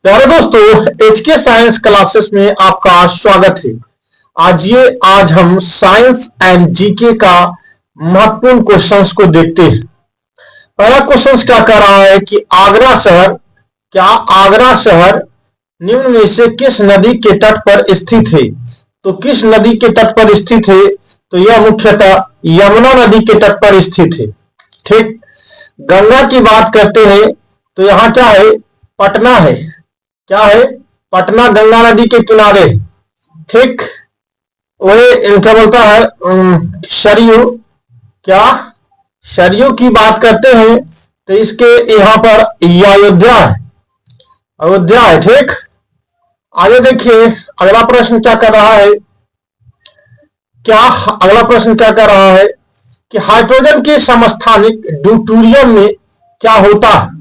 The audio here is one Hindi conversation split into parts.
प्यारे दोस्तों, एचके साइंस क्लासेस में आपका स्वागत है। आज हम साइंस एंड जीके का महत्वपूर्ण क्वेश्चंस को देखते हैं। पहला क्वेश्चन क्या कर रहा है कि आगरा शहर निम्न में से किस नदी के तट पर स्थित है? तो किस नदी के तट पर स्थित है? तो यह मुख्यतः यमुना नदी के तट पर स्थित है। ठीक। गंगा की बात करते हैं तो यहां क्या है? पटना है। क्या है? पटना गंगा नदी के किनारे। ठीक। वही क्या बोलता है सरयू। क्या सरयू की बात करते हैं तो इसके यहां पर अयोध्या है। अयोध्या है। ठीक। आगे देखिए अगला प्रश्न क्या कर रहा है। अगला प्रश्न क्या कर रहा है कि हाइड्रोजन के समस्थानिक ड्यूटेरियम में क्या होता है?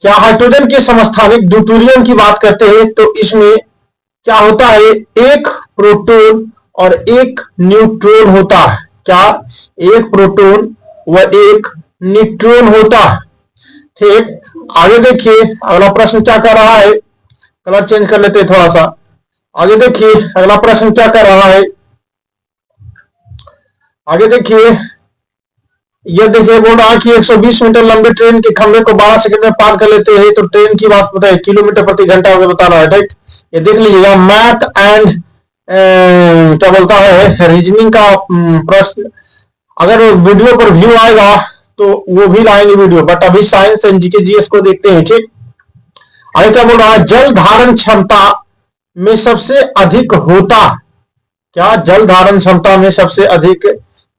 क्या हाइड्रोजन के समस्थानिक ड्यूटेरियम की बात करते हैं तो इसमें क्या होता है? एक प्रोटॉन और एक न्यूट्रॉन होता है। क्या? एक प्रोटॉन व एक न्यूट्रॉन होता है। ठीक। आगे देखिए अगला प्रश्न क्या कर रहा है। कलर चेंज कर लेते हैं थोड़ा सा। आगे देखिए अगला प्रश्न क्या कर रहा है। आगे देखिए यह देखिए बोल रहा है कि 120 मीटर लंबी ट्रेन के खंभे को 12 सेकंड में पार कर लेते हैं। तो ट्रेन की बात बताइए, किलोमीटर प्रति घंटा हमें बताना है। ठीक। ये देख लीजिएगा मैथ एंड क्या बोलता है रीजनिंग का प्रश्न। अगर वीडियो पर व्यू आएगा तो वो भी लाएंगे वीडियो, बट अभी साइंस एंड जीके जीएस को देखते हैं। ठीक। आगे क्या बोल रहा है? जल धारण क्षमता में सबसे अधिक होता। क्या? जल धारण क्षमता में सबसे अधिक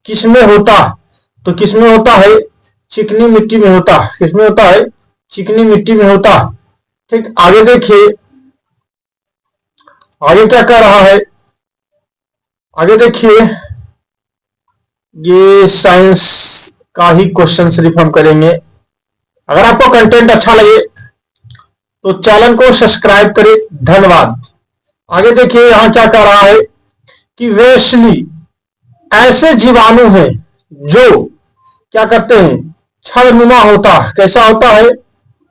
किसमें होता? तो किसमें होता है? चिकनी मिट्टी में होता। किसमें होता है? चिकनी मिट्टी में होता। ठीक। आगे देखिए आगे क्या कर रहा है। आगे देखिए ये साइंस का ही क्वेश्चन सिर्फ हम करेंगे। अगर आपको कंटेंट अच्छा लगे तो चैनल को सब्सक्राइब करें। धन्यवाद। आगे देखिए यहां क्या कर रहा है कि वेस्ली ऐसे जीवाणु हैं जो क्या करते हैं? क्षणनुमा होता है। कैसा होता है?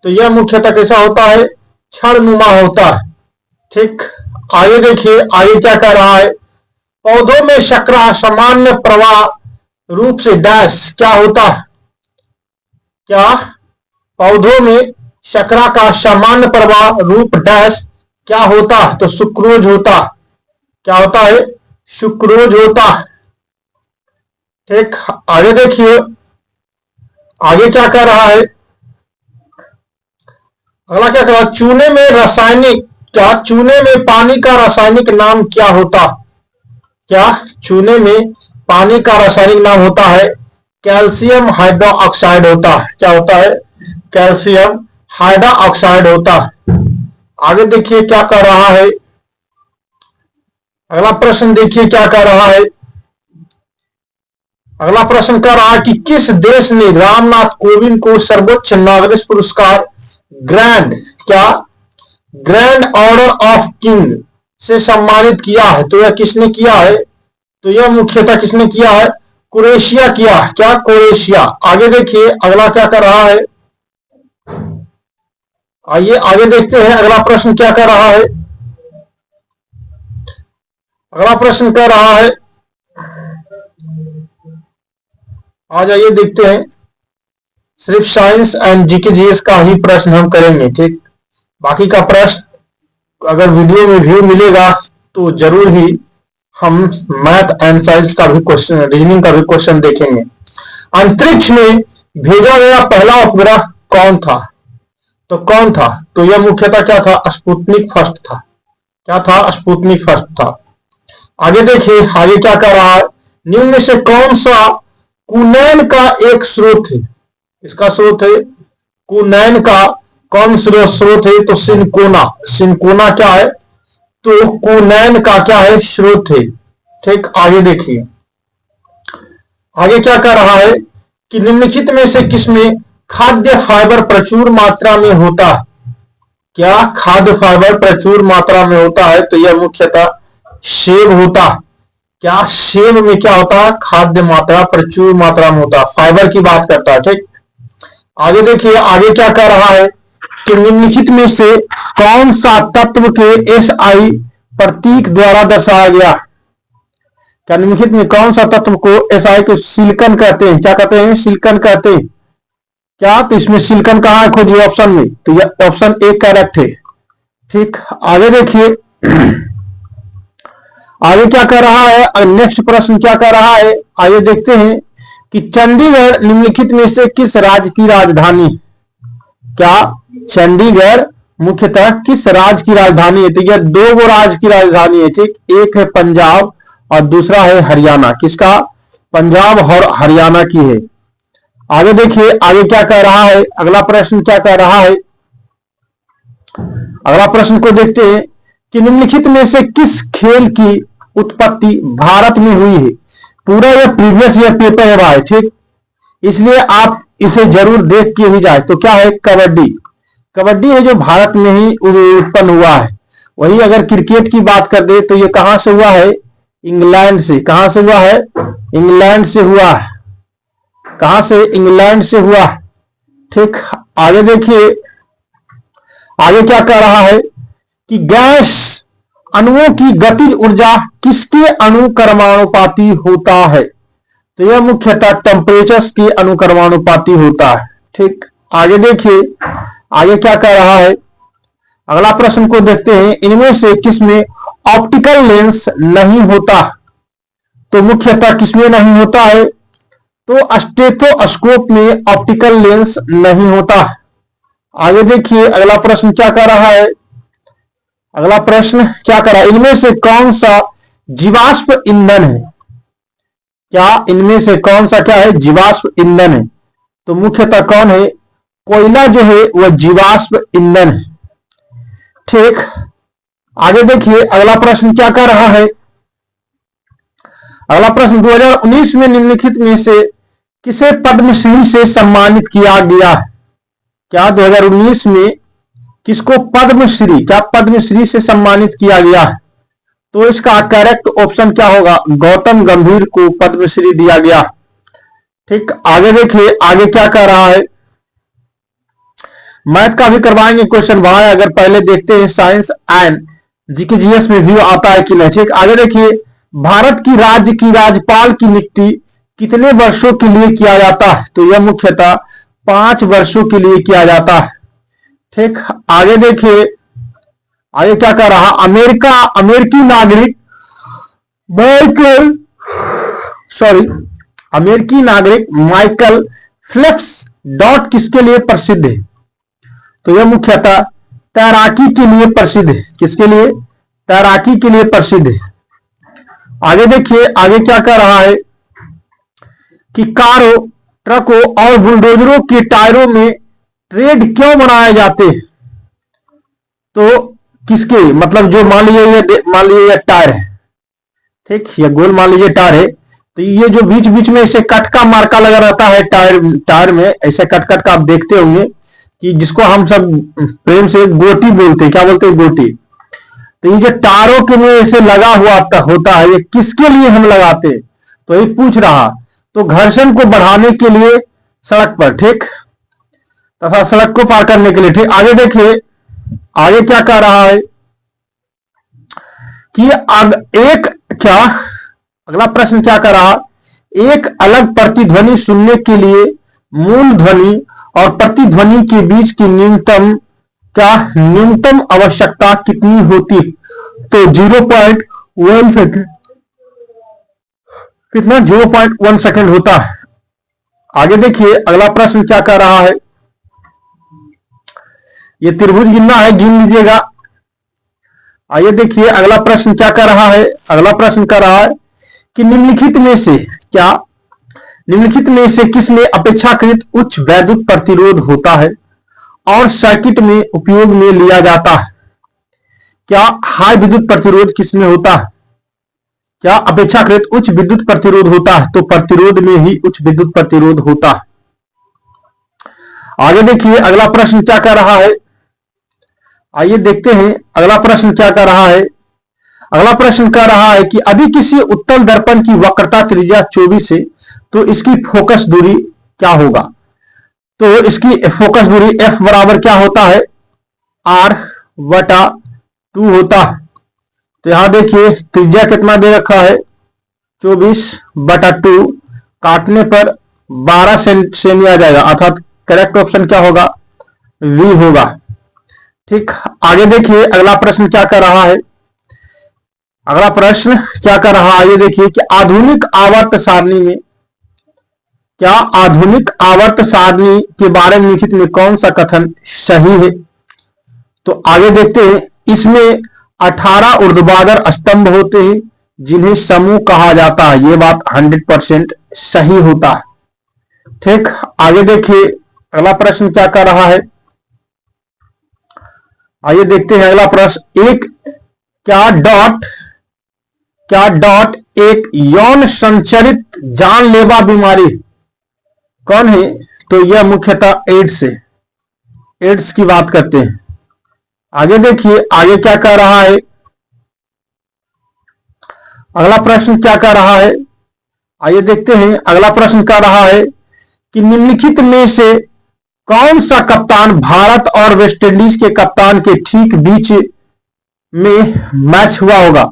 तो यह मुख्यतः कैसा होता है? क्षणनुमा होता है। ठीक। आगे देखिए आगे क्या कर रहा है। पौधों में शर्करा सामान्य प्रवाह रूप से डैश क्या होता है? क्या? पौधों में शर्करा का सामान्य प्रवाह रूप डैश क्या होता है? तो सुक्रोज होता। क्या होता है? सुक्रोज होता। ठीक। आगे देखिए आगे क्या कर रहा है। अगला क्या कर रहा है? चूने में रासायनिक क्या? चूने में पानी का रासायनिक नाम क्या होता? क्या? चूने में पानी का रासायनिक नाम होता है कैल्शियम हाइड्रोक्साइड होता है। क्या होता है? कैल्शियम हाइड्रोक्साइड होता है। आगे देखिए क्या कर रहा है। अगला प्रश्न देखिए क्या कर रहा है। अगला प्रश्न कर रहा है कि किस देश ने रामनाथ कोविंद को सर्वोच्च नागरिक पुरस्कार ग्रैंड ऑर्डर ऑफ किंग से सम्मानित किया है? तो यह किसने किया है? तो यह मुख्यतः किसने किया है? क्रोएशिया किया। क्या? क्रोएशिया। आगे देखिए अगला क्या कर रहा है। आइए आगे देखते हैं अगला प्रश्न क्या कर रहा है। अगला प्रश्न कर रहा है, आ जाइए देखते हैं। सिर्फ साइंस एंड जीके जीएस का ही प्रश्न हम करेंगे। ठीक। बाकी का प्रश्न अगर वीडियो में व्यू मिलेगा तो जरूर ही हम मैथ एंड साइंस का भी क्वेश्चन, रीजनिंग का भी क्वेश्चन देखेंगे। अंतरिक्ष में भेजा गया पहला उपग्रह कौन था? तो कौन था? तो यह मुख्यतः क्या था? स्पुतनिक फर्स्ट था। क्या था? स्पुतनिक फर्स्ट था। आगे देखिए आगे क्या कर रहा है। निम्न में से कौन सा कुनैन का एक स्रोत है? इसका स्रोत है कुनैन का कौन स्रोत है? तो सिनकोना। सिनकोना क्या है? तो कुनैन का क्या है? स्रोत है। ठीक। आगे देखिए आगे क्या कर रहा है कि निम्नलिखित में से किसमें खाद्य फाइबर प्रचुर मात्रा में होता है? क्या? खाद्य फाइबर प्रचुर मात्रा में होता है तो यह मुख्यतः सेब होता। क्या? सेब में क्या होता है? खाद्य मात्रा प्रचुर मात्रा में होता है। फाइबर की बात करता है। ठीक। आगे देखिए आगे क्या कर रहा है कि निम्नलिखित में से कौन सा तत्व के SI प्रतीक द्वारा दर्शाया गया? क्या निम्नलिखित में कौन सा तत्व को SI को सिलिकॉन कहते हैं? क्या कहते हैं? सिलिकॉन कहते हैं। क्या? तो इसमें सिलिकॉन कहां है? खोजिए ऑप्शन में। तो यह ऑप्शन ए करेक्ट है। ठीक, आगे देखिए आगे क्या कर रहा है। नेक्स्ट प्रश्न क्या कर रहा है, आइए देखते हैं कि चंडीगढ़ निम्नलिखित में से किस राज्य की राजधानी? क्या चंडीगढ़ मुख्यतः किस राज्य की राजधानी है? तो यह दो वो राज्य की राजधानी है। ठीक, एक है पंजाब और दूसरा है हरियाणा। किसका? पंजाब और हरियाणा की है। आगे देखिए आगे क्या कह रहा है, अगला प्रश्न क्या कह रहा है। अगला प्रश्न को देखते हैं कि निम्नलिखित में से किस खेल की उत्पत्ति भारत में हुई है? पूरा यह प्रीवियस ईयर पेपर है भाई। ठीक, इसलिए आप इसे जरूर देख के ही जाए। तो क्या है? कबड्डी। कबड्डी है जो भारत में ही उत्पन्न हुआ है। वही अगर क्रिकेट की बात कर दे तो ये कहां से हुआ है? इंग्लैंड से। कहां से हुआ है? इंग्लैंड से हुआ है। कहां से? इंग्लैंड से हुआ। ठीक, आगे देखिए आगे क्या कह रहा है कि गैस अणुओं की गतिज ऊर्जा किसके अनुक्रमानुपाती होता है? तो यह मुख्यतः टेम्परेचर के अनुक्रमानुपाती होता है। ठीक, आगे देखिए आगे क्या कह रहा है। अगला प्रश्न को देखते हैं, इनमें से किसमें ऑप्टिकल लेंस नहीं होता? तो मुख्यतः किसमें नहीं होता है? तो स्टेथोस्कोप में ऑप्टिकल लेंस नहीं होता। आगे देखिए अगला प्रश्न क्या कर रहा है। अगला प्रश्न क्या कर रहा है, इनमें से कौन सा जीवाश्म ईंधन है? क्या इनमें से कौन सा क्या है? जीवाश्म ईंधन है। तो मुख्यतः कौन है? कोयला जो है वह जीवाश्म ईंधन है। ठीक, आगे देखिए अगला प्रश्न क्या कर रहा है। अगला प्रश्न 2019 में निम्नलिखित में से किसे पद्मश्री से सम्मानित किया गया? क्या 2019 में किसको पद्मश्री, क्या पद्मश्री से सम्मानित किया गया है? तो इसका करेक्ट ऑप्शन क्या होगा? गौतम गंभीर को पद्मश्री दिया गया। ठीक, आगे देखिए आगे क्या कह रहा है। मैथ का भी करवाएंगे क्वेश्चन भाई, अगर पहले देखते हैं साइंस एंड जीके जीएस में व्यू आता है कि नहीं। ठीक, आगे देखिए भारत की राज्य की राज्यपाल की नियुक्ति कितने वर्षों के लिए किया जाता है? तो यह मुख्यतः 5 वर्षों के लिए किया जाता है। ठीक, आगे देखिए आगे क्या कर रहा, अमेरिकी नागरिक अमेरिकी नागरिक माइकल फेल्प्स डॉट किसके लिए प्रसिद्ध है? तो यह मुख्यतः तैराकी के लिए प्रसिद्ध है। किसके लिए? तैराकी के लिए प्रसिद्ध है। आगे देखिए आगे क्या कर रहा है कि कारों, ट्रकों और बुलडोजरों के टायरों में ट्रेड क्यों बनाए जाते हैं? तो किसके, मतलब जो मान लीजिए ये टायर है। ठीक, ये गोल मान लीजिए टायर है, तो ये जो बीच बीच में ऐसे कट का मार्का लगा रहता है टायर में, ऐसे कट का आप देखते होंगे कि जिसको हम सब प्रेम से गोटी बोलते हैं। क्या बोलते हैं? गोटी। तो ये जो टायरों के में ऐसे लगा हुआ होता है, ये किसके लिए हम लगाते हैं? तो ये पूछ रहा। तो घर्षण को बढ़ाने के लिए सड़क पर, ठीक, तथा सड़क को पार करने के लिए। ठीक, आगे देखिए आगे क्या कह रहा है कि अगला प्रश्न क्या कर रहा, एक अलग प्रतिध्वनि सुनने के लिए मूल ध्वनि और प्रतिध्वनि के बीच की न्यूनतम आवश्यकता कितनी होती? तो 0.1 सेकेंड। कितना? 0.1 सेकेंड होता है। आगे देखिए अगला प्रश्न क्या कर रहा है। ये त्रिभुज गिनना है, गिन लीजिएगा। आइए देखिए अगला प्रश्न क्या कर रहा है। अगला प्रश्न कर रहा है कि निम्नलिखित में से किसमें अपेक्षाकृत उच्च वैद्युत प्रतिरोध होता है और सर्किट में उपयोग में लिया जाता है? क्या हाई विद्युत प्रतिरोध किसमें होता है? क्या अपेक्षाकृत उच्च विद्युत प्रतिरोध होता है? तो प्रतिरोध में ही उच्च विद्युत प्रतिरोध होता है। आगे देखिए अगला प्रश्न क्या कर रहा है। आइए देखते हैं अगला प्रश्न क्या कर रहा है। अगला प्रश्न कह रहा है कि यदि किसी उत्तल दर्पण की वक्रता त्रिज्या 24 है तो इसकी फोकस दूरी क्या होगा? तो इसकी फोकस दूरी F बराबर क्या होता है? R बटा 2 होता है। तो यहां देखिए त्रिज्या कितना दे रखा है, 24/2, काटने पर 12 सेमी आ जाएगा, अर्थात करेक्ट ऑप्शन क्या होगा, वी होगा। ठीक, आगे देखिए अगला प्रश्न क्या कर रहा है। अगला प्रश्न क्या कर रहा है, ये देखिए कि आधुनिक आवर्त सारणी में, क्या आधुनिक आवर्त सारणी के बारे में निम्नलिखित में कौन सा कथन सही है। तो आगे देखते हैं, इसमें 18 ऊर्ध्वाधर स्तंभ होते हैं जिन्हें समूह कहा जाता है, ये बात 100% सही होता है। ठीक, आगे देखिए अगला प्रश्न क्या कर रहा है, आइए देखते हैं अगला प्रश्न। एक क्या डॉट एक यौन संचरित जानलेवा बीमारी कौन है। तो यह मुख्यतः एड्स है, एड्स की बात करते हैं। आगे देखिए आगे क्या कर रहा है, अगला प्रश्न क्या कर रहा है, आइए देखते हैं अगला प्रश्न कर रहा है कि निम्नलिखित में से कौन सा कप्तान भारत और वेस्टइंडीज के कप्तान के ठीक बीच में मैच हुआ होगा।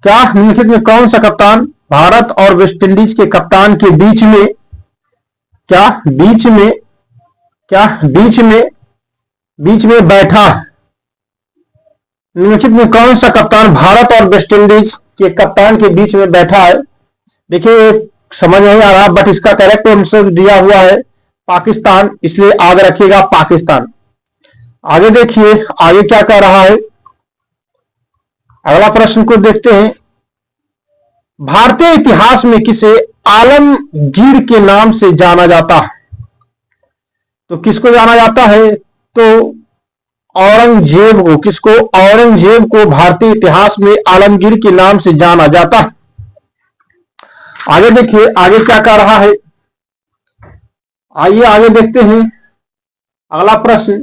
क्या निम्नलिखित में कौन सा कप्तान भारत और वेस्टइंडीज के कप्तान के बीच में, क्या बीच में बैठा, निम्नलिखित में कौन सा कप्तान भारत और वेस्टइंडीज के कप्तान के बीच में बैठा है। देखिए समझ नहीं आ रहा, बट इसका करेक्ट आंसर दिया हुआ है पाकिस्तान, इसलिए याद रखिएगा पाकिस्तान। आगे देखिए आगे क्या कह रहा है, अगला प्रश्न को देखते हैं। भारतीय इतिहास में किसे आलमगीर के नाम से जाना जाता है। तो किसको जाना जाता है, तो औरंगजेब को, किसको, औरंगजेब को भारतीय इतिहास में आलमगीर के नाम से जाना जाता है। आगे देखिए आगे क्या कह रहा है, आइए आगे देखते हैं अगला प्रश्न।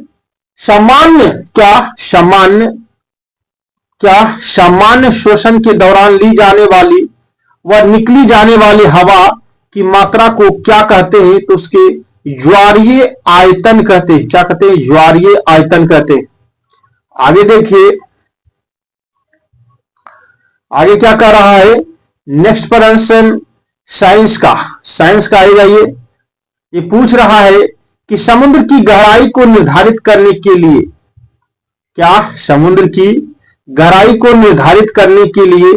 सामान्य शोषण के दौरान ली जाने वाली व निकली जाने वाली हवा की मात्रा को क्या कहते हैं। तो उसके ज्वारीय आयतन कहते हैं, क्या कहते हैं, ज्वारीय आयतन कहते हैं। आगे देखिए आगे क्या कर रहा है, नेक्स्ट प्रश्न साइंस का आएगा। ये पूछ रहा है कि समुद्र की गहराई को निर्धारित करने के लिए, क्या समुद्र की गहराई को निर्धारित करने के लिए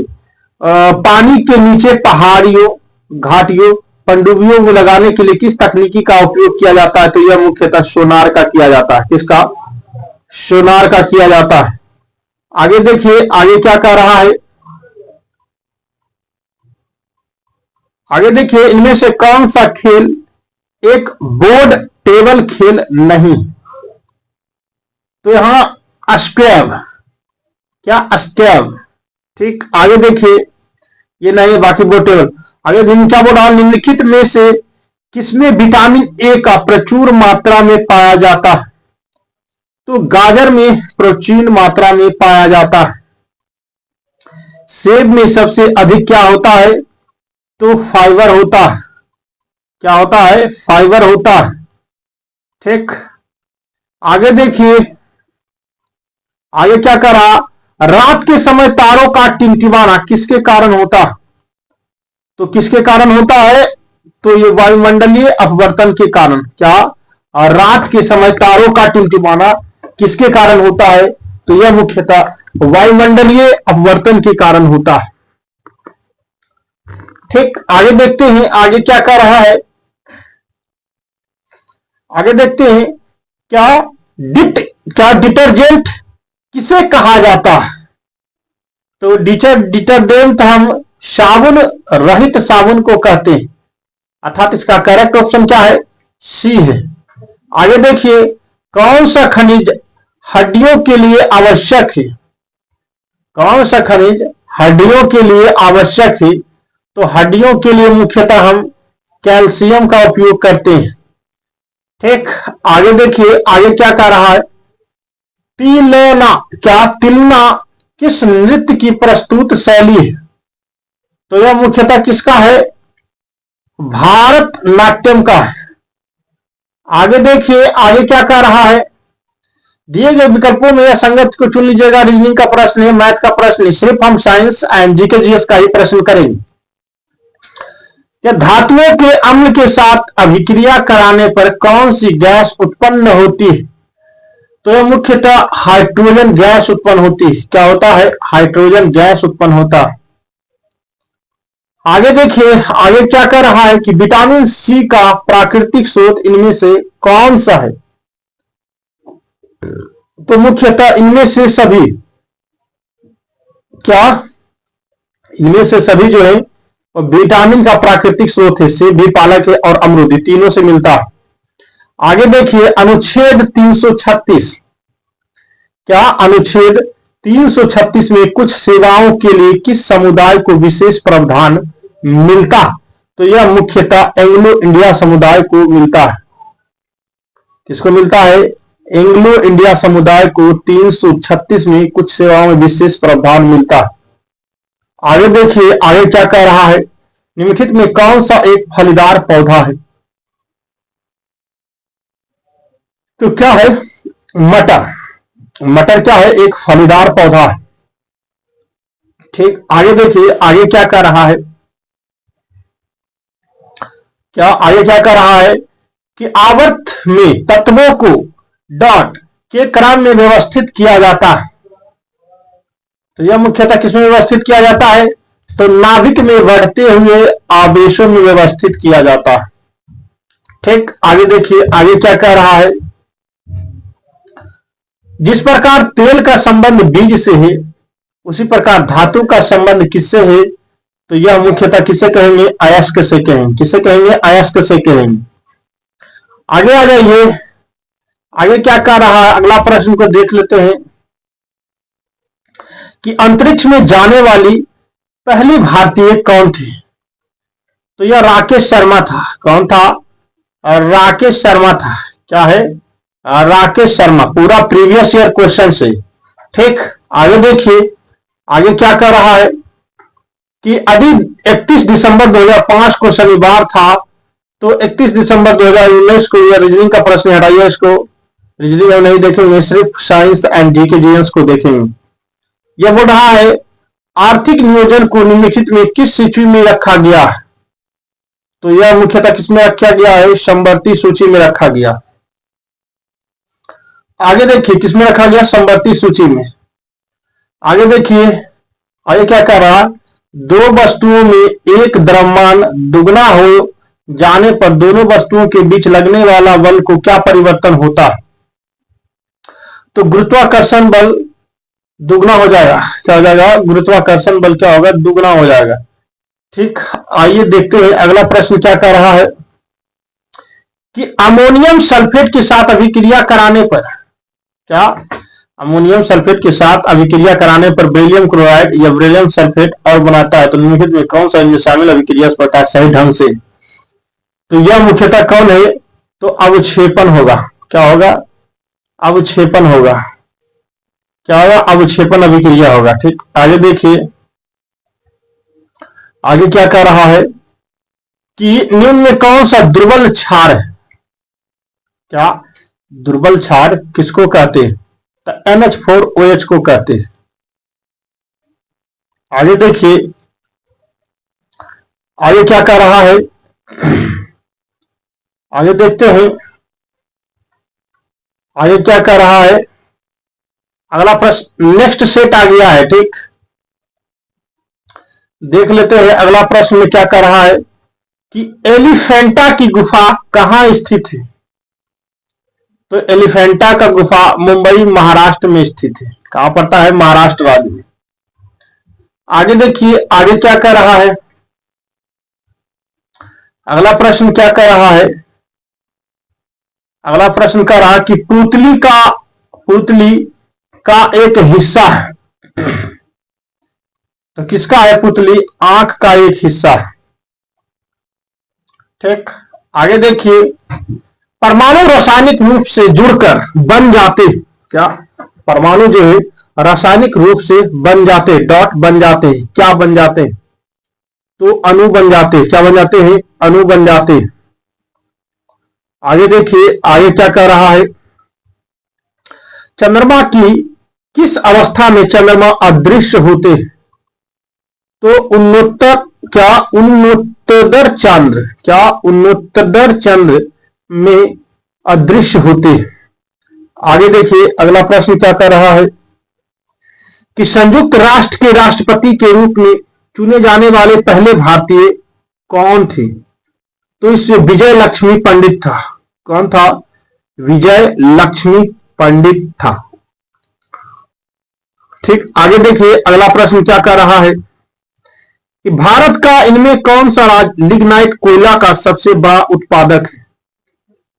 पानी के नीचे पहाड़ियों, घाटियों, पनडुब्बियों को लगाने के लिए किस तकनीकी का उपयोग किया जाता है। तो यह मुख्यतः सोनार का किया जाता है, किसका, सोनार का किया जाता है। आगे देखिए आगे क्या कह रहा है, आगे देखिए इनमें से कौन सा खेल एक बोर्ड टेबल खेल नहीं। तो यहां स्क्वैब, क्या स्क्वैब, ठीक। आगे देखिए ये नहीं, बाकी बोर्ड टेबल। आगे क्या बोल रहा, निम्नलिखित में से किसमें विटामिन ए का प्रचुर मात्रा में पाया जाता है। तो गाजर में प्रचुर मात्रा में पाया जाता है। सेब में सबसे अधिक क्या होता है, तो फाइबर होता है, क्या होता है, फाइबर होता है, ठीक। आगे देखिए आगे क्या करा, रात के समय तारों का टिमटिमाना किसके कारण होता है। तो किसके कारण होता है, तो ये वायुमंडलीय अपवर्तन के कारण, क्या, और रात के समय तारों का टिमटिमाना किसके कारण होता है। तो यह मुख्यतः वायुमंडलीय अपवर्तन के कारण होता है, ठीक। आगे देखते हैं आगे क्या कह रहा है, आगे देखते हैं क्या डिटर्जेंट किसे कहा जाता है। तो डिटर्जेंट हम साबुन रहित साबुन को कहते हैं, अर्थात इसका करेक्ट ऑप्शन क्या है, सी है। आगे देखिए कौन सा खनिज हड्डियों के लिए आवश्यक है, कौन सा खनिज हड्डियों के लिए आवश्यक है। तो हड्डियों के लिए मुख्यतः हम कैल्शियम का उपयोग करते हैं, ठीक। आगे देखिए आगे क्या कह रहा है, तिलना किस नृत्य की प्रस्तुत शैली है। तो यह मुख्यतः किसका है, भारतनाट्यम का है। आगे देखिए आगे क्या कह रहा है, दिए गए विकल्पों में या संगत को चुन लीजिएगा। रीजनिंग का प्रश्न है, मैथ का प्रश्न है, सिर्फ हम साइंस एंड जीके जीएस का ही प्रश्न करेंगे। कि धातुओं के अम्ल के साथ अभिक्रिया कराने पर कौन सी गैस उत्पन्न होती है? तो यह मुख्यतः हाइड्रोजन गैस उत्पन्न होती है। क्या होता है? हाइड्रोजन गैस उत्पन्न होता है। आगे देखिए, आगे क्या कर रहा है कि विटामिन सी का प्राकृतिक स्रोत इनमें से कौन सा है? तो मुख्यतः इनमें से सभी, क्या इनमें से सभी जो है विटामिन का प्राकृतिक स्रोत है। सेब भी, पालक है और अमरूद, तीनों से मिलता है। आगे देखिए अनुच्छेद 336, क्या अनुच्छेद 336 में कुछ सेवाओं के लिए किस समुदाय को विशेष प्रावधान मिलता? तो यह मुख्यतः एंग्लो इंडिया समुदाय को मिलता है। किसको मिलता है? एंग्लो इंडिया समुदाय को 336 में कुछ सेवाओं में विशेष प्रावधान मिलता है। आगे देखिए, आगे क्या कह रहा है, निम्नलिखित में कौन सा एक फलीदार पौधा है? तो क्या है? मटर। मटर क्या है? एक फलीदार पौधा है। ठीक, आगे देखिए, आगे क्या कह रहा है, क्या आगे क्या कह रहा है कि आवर्त में तत्वों को डॉट के क्रम में व्यवस्थित किया जाता है। तो यह मुख्यतः किसमें व्यवस्थित किया जाता है? तो नाभिक में बढ़ते हुए आवेशों में व्यवस्थित किया जाता है। ठीक, आगे देखिए, आगे क्या कह रहा है, जिस प्रकार तेल का संबंध बीज से है उसी प्रकार धातु का संबंध किससे है? तो यह मुख्यतः किसे कहेंगे? अयस्क से कहेंगे। किसे कहेंगे? अयस्क से कहेंगे। आगे आ जाइए, आगे क्या कह रहा है, अगला प्रश्न को देख लेते हैं कि अंतरिक्ष में जाने वाली पहली भारतीय कौन थी? तो यह राकेश शर्मा था। कौन था? राकेश शर्मा था। क्या है? राकेश शर्मा। पूरा प्रीवियस ईयर क्वेश्चन से। ठीक, आगे देखिए, आगे क्या कर रहा है कि यदि 31 दिसंबर 2005 को शनिवार था तो 31 दिसंबर 2019 को, यह रीजनिंग का प्रश्न हटाइए इसको, रीजनिंग हम नहीं देखेंगे, सिर्फ साइंस एंड जीके जीएस को देखेंगे। यह बोल रहा है आर्थिक नियोजन को निम्नलिखित में किस सूची में रखा गया है? तो यह मुख्यतः किसमें रखा गया है? समवर्ती सूची में रखा गया। आगे देखिए, किसमें रखा गया? समवर्ती सूची में। आगे देखिए, आगे क्या कह रहा, दो वस्तुओं में एक द्रव्यमान दुगना हो जाने पर दोनों वस्तुओं के बीच लगने वाला बल को क्या परिवर्तन होता है? तो गुरुत्वाकर्षण बल दुगना हो जाएगा। क्या हो जाएगा? गुरुत्वाकर्षण बल क्या होगा? दुगना हो जाएगा। ठीक, आइए देखते हैं अगला प्रश्न क्या कह रहा है कि अमोनियम सल्फेट के साथ अभिक्रिया कराने पर, क्या अमोनियम सल्फेट के साथ अभिक्रिया कराने पर बेरियम क्लोराइड या बेरियम सल्फेट और बनाता है? तो निम्नलिखित में कौन सा इनमें शामिल अभिक्रिया होता है सही ढंग से? तो यह मुख्यतः कौन है? तो अवक्षेपण होगा। क्या होगा? अवक्षेपण होगा। क्या होगा? अवक्षेपण अभिक्रिया होगा। ठीक, आगे देखिए, आगे क्या कह रहा है कि निम्न में कौन सा दुर्बल क्षार है? क्या दुर्बल क्षार किसको कहते हैं? तो NH4OH को कहते हैं। आगे देखिए, आगे क्या कह रहा है, आगे देखते हैं, आगे क्या कह रहा है, अगला प्रश्न नेक्स्ट सेट आ गया है। ठीक, देख लेते हैं अगला प्रश्न में क्या कह रहा है कि एलिफेंटा की गुफा कहां स्थित है? तो एलिफेंटा का गुफा मुंबई महाराष्ट्र में स्थित है। कहां पड़ता है? महाराष्ट्र राज्य में। आगे देखिए, आगे क्या कह रहा है, अगला प्रश्न क्या कह रहा है, अगला प्रश्न कह रहा है कि पुतली का एक हिस्सा है। तो किसका है पुतली? आंख का एक हिस्सा है। ठीक, आगे देखिए, परमाणु रासायनिक रूप से जुड़कर बन जाते, क्या परमाणु जो है रासायनिक रूप से बन जाते, डॉट बन जाते, क्या बन जाते? तो अणु बन जाते। क्या बन जाते हैं? अणु बन जाते। आगे देखिए, आगे क्या कह रहा है चंद्रमा की किस अवस्था में चंद्रमा अदृश्य होते हैं? तो उन्नतोत्तर चंद्र में अदृश्य होते हैं। आगे देखिए अगला प्रश्न क्या कर रहा है कि संयुक्त राष्ट्र के राष्ट्रपति के रूप में चुने जाने वाले पहले भारतीय कौन थे? तो इससे विजय लक्ष्मी पंडित था। कौन था? विजय लक्ष्मी पंडित था। ठीक, आगे देखिए अगला प्रश्न क्या कर रहा है कि भारत का इनमें कौन सा राज्य लिग्नाइट कोयला का सबसे बड़ा उत्पादक है?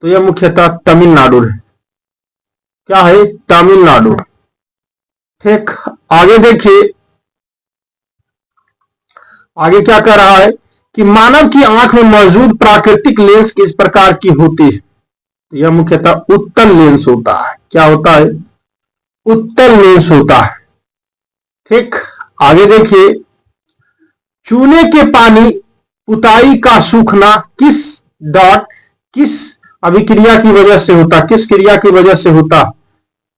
तो यह मुख्यतः तमिलनाडु है। क्या है? तमिलनाडु। ठीक, आगे देखिए आगे क्या कर रहा है कि मानव की आंख में मौजूद प्राकृतिक लेंस किस प्रकार की होती है? यह मुख्यतः उत्तल लेंस होता है। क्या होता है? उत्तल लेंस होता है। ठीक, आगे देखिए चूने के पानी पुताई का सूखना किस अभिक्रिया की वजह से होता? किस क्रिया की वजह से होता?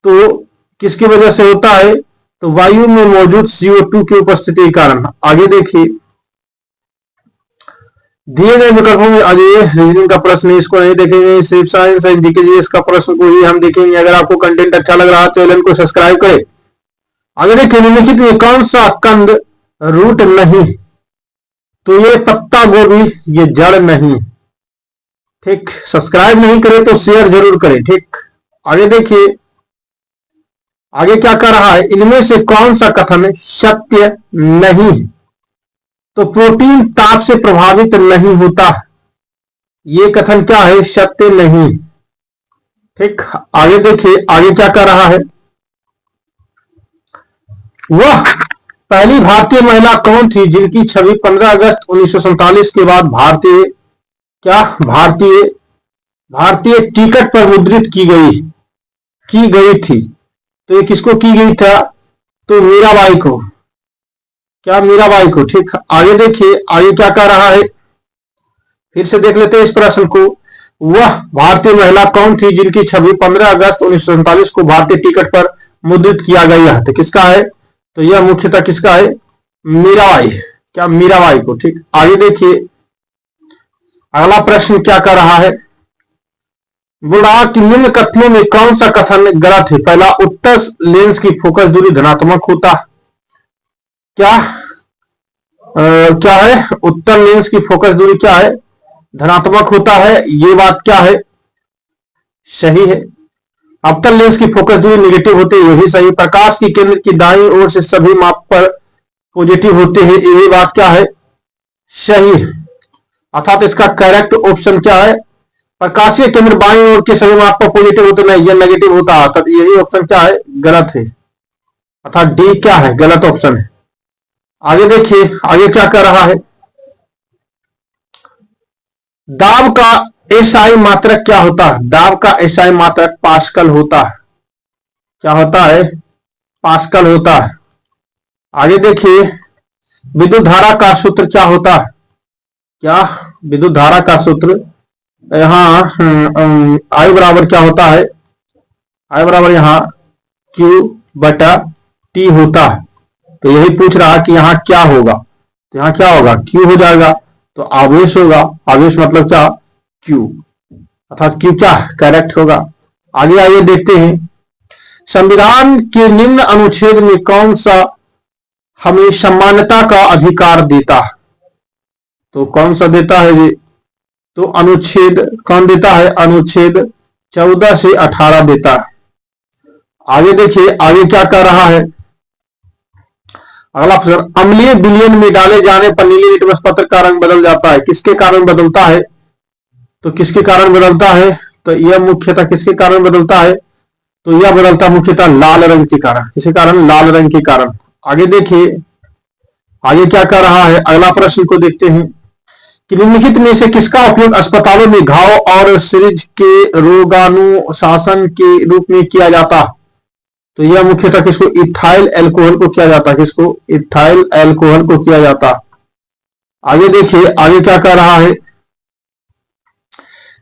तो किसकी वजह से होता है? तो वायु में मौजूद CO2 की उपस्थिति के कारण। आगे देखिए दिए गए विकल्पों में अजय रीजनिंग का प्रश्न, इसको नहीं देखेंगे। सिर्फ साइंस एंड जीके का प्रश्न को ही हम देखेंगे। अगर आपको कंटेंट अच्छा लग रहा है चैनल को सब्सक्राइब करें। आगे देखिए निम्नलिखित में कौन सा कंद रूट नहीं? तो ये पत्ता गोभी, ये जड़ नहीं। ठीक, सब्सक्राइब नहीं करें तो शेयर जरूर करें। ठीक, आगे देखिए आगे क्या कर रहा है, इनमें से कौन सा कथन सत्य नहीं? तो प्रोटीन ताप से प्रभावित नहीं होता। ये कथन क्या है? सत्य नहीं। ठीक, आगे देखिए आगे क्या कर रहा है, वह पहली भारतीय महिला कौन थी जिनकी छवि 15 अगस्त 1947 के बाद भारतीय टिकट पर मुद्रित की गई थी? तो ये किसको की गई था? तो मीराबाई को। क्या? मीराबाई को। ठीक, आगे देखिए आगे क्या कर रहा है, फिर से देख लेते हैं इस प्रश्न को। वह भारतीय महिला कौन थी जिनकी छवि 15 अगस्त 1947 को भारतीय टिकट पर मुद्रित किया गया? तो किसका है? तो यह मुख्यतः किसका है? मीराबाई। क्या? मीराबाई को। ठीक, आगे देखिए अगला प्रश्न क्या कर रहा है, बोल रहा कि निम्न कथनों में कौन सा कथन गलत है? पहला, उत्तल लेंस की फोकस दूरी धनात्मक होता। क्या क्या है? उत्तल लेंस की फोकस दूरी क्या है? धनात्मक होता है। ये बात क्या है? सही है। अवतल लेंस की फोकस दूरी नेगेटिव होती है, यही सही। प्रकाश की केंद्र की दाईं ओर से सभी माप पर पॉजिटिव होते हैं, यही बात क्या है? सही। अर्थात इसका करेक्ट ऑप्शन क्या है? प्रकाशीय केंद्र बाईं ओर के सभी माप पर पॉजिटिव होते नहीं, यह नेगेटिव होता है। अर्थात यही ऑप्शन क्या है? गलत है। अर्थात डी क्या है? गलत ऑप्शन है। आगे देखिए आगे क्या कर रहा है, दाब का एसआई मात्रक क्या होता है? दाब का एसआई मात्रक पास्कल होता है। क्या होता है? पास्कल होता है। आगे देखिए विद्युत धारा का सूत्र क्या होता है? क्या? विद्युत धारा का सूत्र यहाँ आई बराबर क्या होता है? आई बराबर यहाँ Q बटा T होता है। तो यही पूछ रहा है कि यहाँ क्या होगा? तो यहाँ क्या होगा? Q हो जाएगा। तो आवेश होगा। आवेश मतलब क्या? Q। अर्थात Q क्या करेक्ट होगा। आगे आइए देखते हैं संविधान के निम्न अनुच्छेद में कौन सा हमें समानता का अधिकार देता है? तो कौन सा देता है जी? तो अनुच्छेद कौन देता है? अनुच्छेद 14 से 18 देता है। आगे देखिए आगे क्या कर रहा है, अगला प्रश्न, अम्लीय विलयन में डाले जाने पर नीले लिटमस पत्र का रंग बदल जाता है, किसके कारण बदलता है? तो किसके कारण बदलता है? तो यह मुख्यतः किसके कारण बदलता है? तो यह बदलता मुख्यतः लाल रंग के कारण। किसके कारण? लाल रंग के कारण। आगे देखिए आगे क्या कर रहा है, अगला प्रश्न को देखते हैं कि निम्नलिखित में से किसका उपयोग अस्पतालों में घाव और सीरिंज के रोगानुशासन के रूप में किया जाता? तो यह मुख्यतः किसको? इथाइल एल्कोहल को किया जाता है। किसको? इथाइल एल्कोहल को किया जाता। आगे देखिए आगे क्या कर रहा है,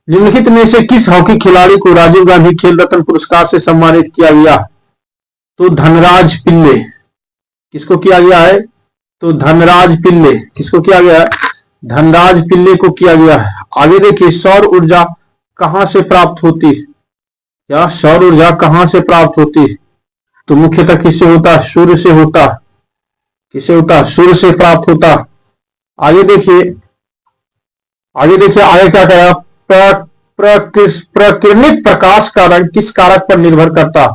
निम्नलिखित में से किस हॉकी खिलाड़ी को राजीव गांधी खेल रत्न पुरस्कार से सम्मानित किया गया? तो धनराज पिल्ले। किसको किया गया है? तो धनराज पिल्ले। किसको किया गया है? धनराज पिल्ले को किया गया है। आगे देखिए, सौर ऊर्जा कहां से प्राप्त होती है? या सौर ऊर्जा कहां से प्राप्त होती है? तो मुख्यतः किससे होता है? सूर्य से होता। किससे होता? सूर्य से प्राप्त होता। आगे देखिए, आगे क्या कहा? प्रकिरणित प्रकाश का रंग किस कारक पर निर्भर करता?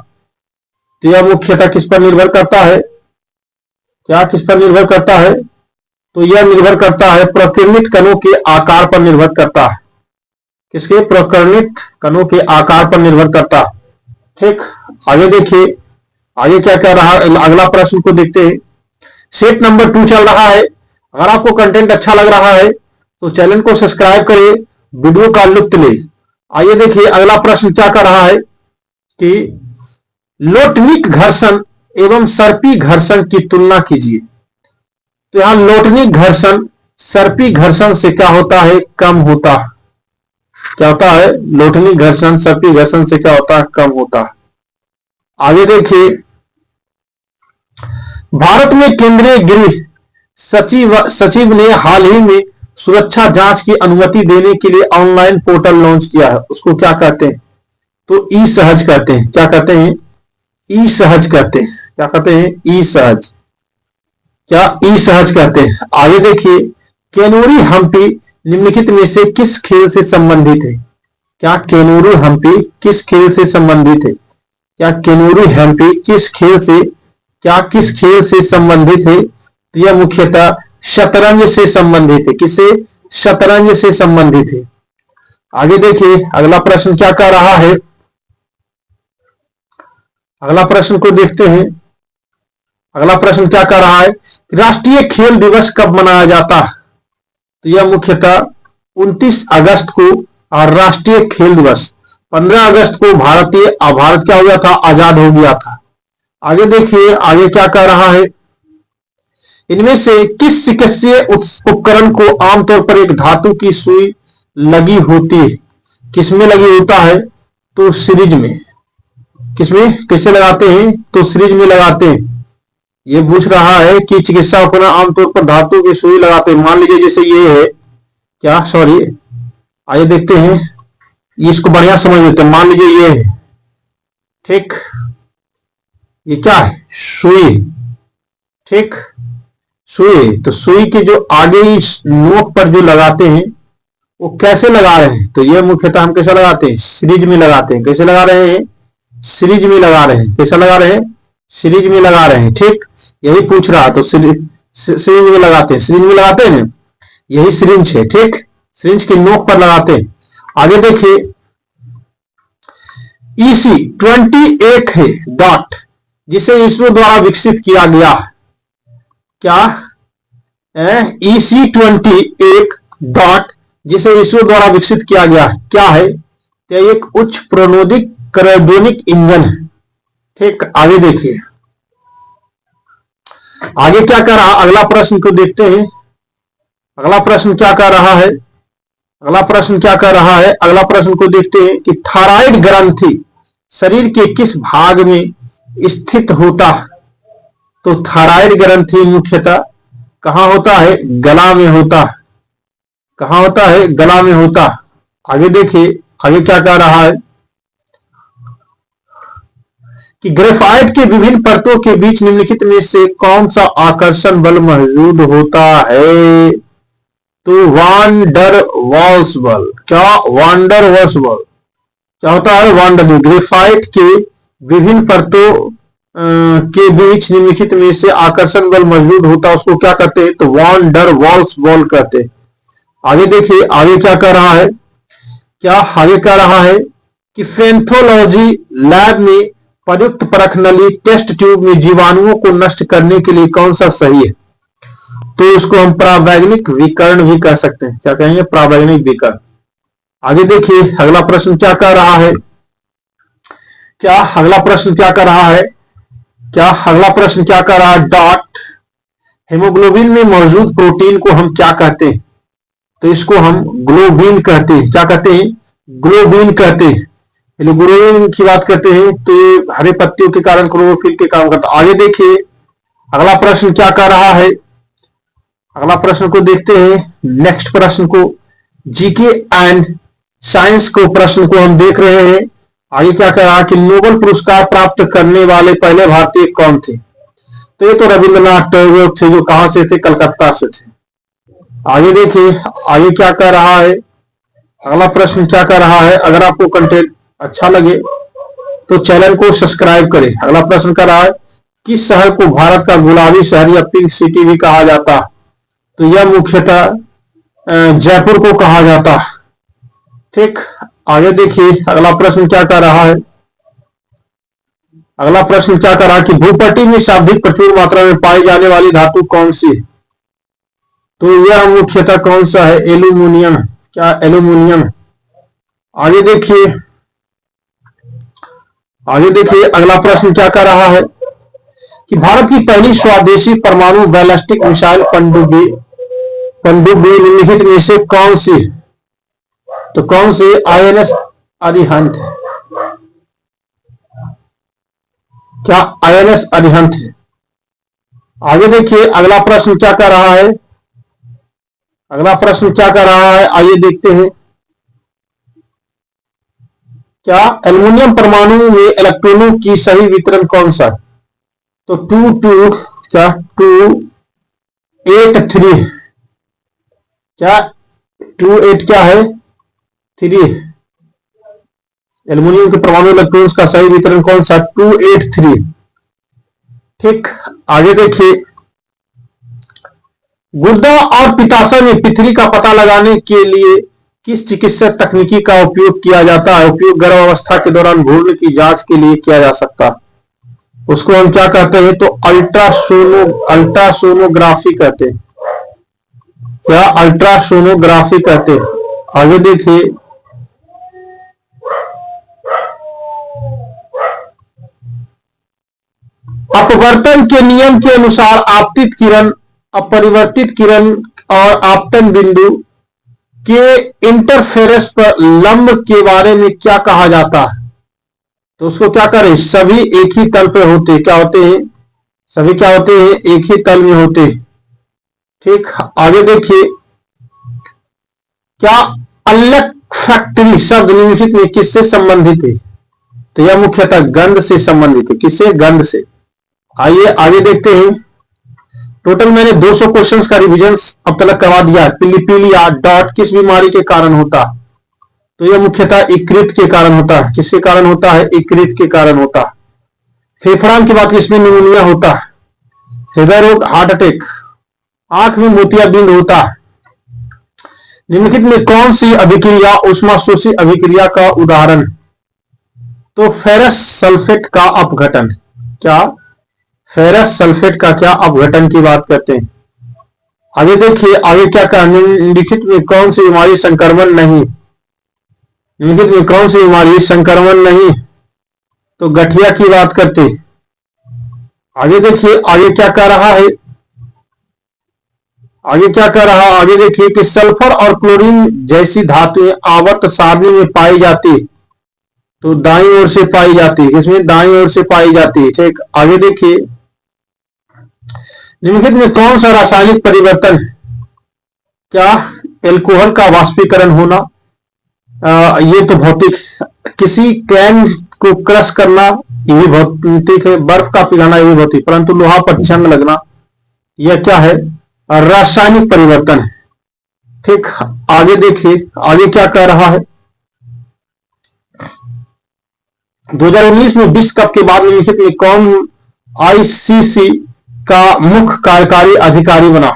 तो यह मुख्यतः किस पर निर्भर करता है? क्या किस पर निर्भर करता है? तो यह निर्भर करता है प्रकिरणित कणों के आकार पर निर्भर करता है। किसके? प्रकिरणित कणों के आकार पर निर्भर करता है। ठीक, आगे देखिए, आगे क्या कह रहा है? अगला प्रश्न को देखते हैं। सेट नंबर 2 चल रहा है। अगर आपको कंटेंट अच्छा लग रहा है तो चैनल को सब्सक्राइब करिए, वीडियो का लुत्फ ले। आइए देखिए, अगला प्रश्न क्या कर रहा है कि लोटनिक घर्षण एवं सर्पी घर्षण की तुलना कीजिए। तो यहां लोटनिक घर्षण सर्पी घर्षण से क्या होता है? कम होता है। क्या होता है? लोटनिक घर्षण सर्पी घर्षण से क्या होता है? कम होता है। आगे देखिए, भारत में केंद्रीय गृह सचिव ने हाल ही में सुरक्षा जांच की अनुमति देने के लिए ऑनलाइन पोर्टल लॉन्च किया है। उसको क्या कहते हैं? तो ई सहज कहते हैं। क्या कहते हैं? ई सहज कहते हैं। क्या कहते हैं? ई सहज। क्या? ई सहज कहते हैं। आगे देखिए, केनूरी हम्पी निम्नलिखित में से किस खेल से संबंधित है? क्या केनूरी हम्पी किस खेल से संबंधित है? क्या केनूरी हम्पी किस खेल से संबंधित है? तो यह मुख्यतः शतरंज से संबंधित है। किससे? शतरंज से संबंधित है। आगे देखिए, अगला प्रश्न क्या कह रहा है? अगला प्रश्न को देखते हैं। अगला प्रश्न क्या कह रहा है? राष्ट्रीय खेल दिवस कब मनाया जाता है? तो यह मुख्यतः 29 अगस्त को और राष्ट्रीय खेल दिवस 15 अगस्त को भारत क्या हो गया था? आजाद हो गया था। आगे देखिए, आगे क्या कह रहा है? इनमें से किस चिकित्सीय उपकरण को आमतौर पर एक धातु की सुई लगी होती है? किसमें लगी होता है? तो सीरीज में। किसमें? किससे लगाते हैं? तो सीरीज में लगाते हैं। ये पूछ रहा है कि चिकित्सा उपकरण आमतौर पर धातु की सुई लगाते हैं। मान लीजिए जैसे ये है, क्या, सॉरी, आइए देखते हैं, इसको बढ़िया समझ लेते हैं। मान लीजिए ये है, ठीक, ये क्या है? सुई। ठीक, सुई। तो सुई के जो आगे नोक पर जो लगाते हैं वो कैसे लगा रहे हैं? तो ये मुख्यतः हम कैसे लगाते हैं? सीरीज में लगाते हैं। कैसे लगा रहे हैं? सीरीज में लगा रहे हैं। कैसा लगा रहे हैं? सीरीज में लगा रहे हैं। ठीक, यही पूछ रहा। तो सीरीज में लगाते हैं। सीरीज में लगाते हैं, यही सीरीज है। ठीक, सीरीज की नोक पर लगाते हैं। आगे देखिए, EC-20 एक है डॉट जिसे इसरो द्वारा विकसित किया गया है। क्या? EC-20 एक डॉट जिसे इसरो द्वारा विकसित किया गया है, क्या है? क्या? एक उच्च प्रणोदित क्रायोजेनिक इंजन है। ठीक, आगे देखिए, आगे क्या कर रहा? अगला प्रश्न को देखते हैं। अगला प्रश्न क्या कर रहा है? अगला प्रश्न क्या कर रहा है? अगला प्रश्न को देखते हैं कि थायराइड ग्रंथि शरीर के किस भाग में स्थित होता है? तो थायराइड ग्रंथि मुख्यतः कहां होता है? गला में होता है। कहां होता है? गला में होता है। आगे देखिए, आगे क्या कह रहा है कि ग्रेफाइट के विभिन्न परतों के बीच निम्नलिखित में से कौन सा आकर्षण बल मौजूद होता है? तो वांडर वॉल्स बल। क्या? वांडर वॉल्स बल। क्या होता है? वांडर। ग्रेफाइट के विभिन्न परतों के बीच निम्नलिखित में से आकर्षण बल मौजूद होता है, उसको क्या कहते हैं? तो वांडर वॉल्स बल कहते हैं। आगे देखिए, आगे क्या कर रहा है? क्या आगे कह रहा है कि पैथोलॉजी लैब में प्रयुक्त परख नली टेस्ट ट्यूब में जीवाणुओं को नष्ट करने के लिए कौन सा सही है? तो इसको हम प्रावैज्ञानिक विकर्ण भी कह सकते हैं। क्या कहेंगे? प्रावैज्ञानिक विकर्ण। आगे देखिए, अगला प्रश्न क्या कह रहा है? क्या अगला प्रश्न क्या कर रहा है? क्या अगला प्रश्न क्या कर रहा है? डॉट हेमोग्लोबिन में मौजूद प्रोटीन को हम क्या कहते हैं? तो इसको हम ग्लोबिन कहते हैं। क्या कहते हैं? ग्लोबिन कहते हैं। ग्लोबिन की बात करते हैं तो ये हरे पत्तियों के कारण क्लोरोफिल के काम करता है। आगे देखिए अगला प्रश्न क्या कर रहा है, अगला प्रश्न को देखते हैं। नेक्स्ट प्रश्न को जीके एंड साइंस को प्रश्न को हम देख रहे हैं। आगे क्या कह रहा है कि नोबेल पुरस्कार प्राप्त करने वाले पहले भारतीय कौन थे। तो ये तो रविंद्रनाथ टैगोर थे, जो कहां से थे, कलकत्ता से थे। आगे देखिए आगे क्या कह रहा है, अगला प्रश्न क्या कर रहा है। अगर आपको कंटेंट अच्छा लगे तो चैनल को सब्सक्राइब करें। अगला प्रश्न कर रहा है किस शहर को भारत का गुलाबी शहर या पिंक सिटी भी कहा जाता है। तो यह मुख्यतः जयपुर को कहा जाता है। ठीक, आगे देखिए अगला प्रश्न क्या कर रहा है, अगला प्रश्न क्या कर रहा है कि भूपट्टी में शाब्दिक प्रचुर मात्रा में पाई जाने वाली धातु कौन सी। तो यह मुख्यतः कौन सा है, एल्यूमिनियम। क्या, एल्यूमिनियम। आगे देखिए अगला प्रश्न क्या कर रहा है कि भारत की पहली स्वदेशी परमाणु बैलिस्टिक मिसाइल पनडुब्बी निम्नलिखित में से कौन सी। तो कौन सी, आईएनएस अरिहंत। क्या, आईएनएस अरिहंत है। आगे देखिए अगला प्रश्न क्या कर रहा है, अगला प्रश्न क्या कर रहा है, आइए देखते हैं। क्या एल्युमिनियम परमाणु में इलेक्ट्रॉनों की सही वितरण कौन सा है। तो 283। क्या 28 क्या है, 3। एल्युमिनियम के परमाणु इलेक्ट्रॉन्स का सही वितरण कौन सा, 283। ठीक, आगे देखिए गुर्दा और पित्ताशय में पृथ्वी का पता लगाने के लिए किस चिकित्सक तकनीकी का उपयोग किया जाता है। उपयोग गर्भावस्था के दौरान भ्रूण की जांच के लिए किया जा सकता है। उसको हम क्या कहते हैं, तो अल्ट्रासोनोग्राफी कहते हैं। क्या, अल्ट्रासोनोग्राफी कहते हैं। आगे देखिए अपवर्तन के नियम के अनुसार आपतित किरण, अपरिवर्तित किरण और आपतन बिंदु के इंटरफेरेंस पर लंब के बारे में क्या कहा जाता है। तो उसको क्या करें, सभी एक ही तल पे होते, क्या होते हैं, सभी क्या होते हैं, एक ही तल में होते। ठीक, आगे देखिए क्या अल्फैक्टरी शब्द निम्नलिखित में किससे संबंधित है। तो यह मुख्यतः गंध से संबंधित है। किससे, गंध से। आइए आगे देखते हैं। टोटल मैंने 200 क्वेश्चंस का रिवीजन अब तक करवा दिया है। पिलीपिलिया डॉट किस बीमारी के कारण होता है। तो यह मुख्यतः यकृत के कारण होता है। किसके कारण होता है, यकृत के कारण होता है। फेफड़ा की बात, इसमें निमोनिया होता है। हृदय रोग, हार्ट अटैक। आंख में मोतियाबिंद होता है। निम्नलिखित में कौन सी अभिक्रिया उष्माशोषी अभिक्रिया का उदाहरण। तो फेरस सल्फेट का अपघटन। क्या, फेरस सल्फेट का क्या अपघटन की बात करते हैं। आगे देखिए आगे क्या कहा, निम्नलिखित में कौन सी बीमारी संक्रमण नहीं, निम्नलिखित में कौन सी बीमारी संक्रमण नहीं। तो गठिया की बात करते। आगे देखिए आगे क्या कह रहा है, आगे क्या कह रहा है, आगे देखिए कि सल्फर और क्लोरीन जैसी धातुएं आवर्त सारणी में पाई जाती। तो दाईं ओर से पाई जाती है। इसमें दाईं ओर से पाई जाती है। ठीक, आगे देखिए निम्नलिखित में कौन सा रासायनिक परिवर्तन। क्या, एल्कोहल का वाष्पीकरण होना। ये तो भौतिक, किसी कैन को क्रश करना ये भी भौतिक है। बर्फ का पिघलना ये भी भौतिक, परंतु लोहा पर जंग लगना यह क्या है, रासायनिक परिवर्तन है। ठीक, आगे देखिए आगे क्या कह रहा है। 2019 में विश्व कप के बाद निम्नलिखित में कौन आईसीसी का मुख्य कार्यकारी अधिकारी बना।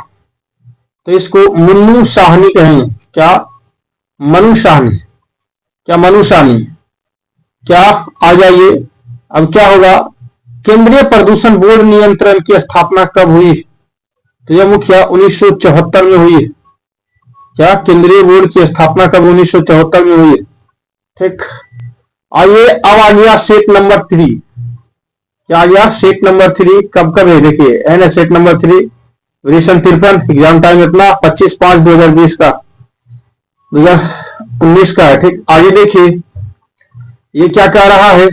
तो इसको मनु साहनी कहेंगे। क्या, मनु साहनी। क्या, मनु साहनी। क्या, आ जाइए अब क्या होगा, केंद्रीय प्रदूषण बोर्ड नियंत्रण की स्थापना कब हुई। तो यह मुख्य 1974 में हुई है। क्या, केंद्रीय बोर्ड की स्थापना कब, 1974 में हुई है। ठीक, आइए अब आ गया सेट नंबर 3। क्या आ गया, सेट नंबर 3 कब है, देखिए है सेट नंबर 3 विरेशन 53। एग्जाम टाइम इतना 25/5/2020 का 19 का है। ठीक, आगे देखिए ये क्या कह रहा है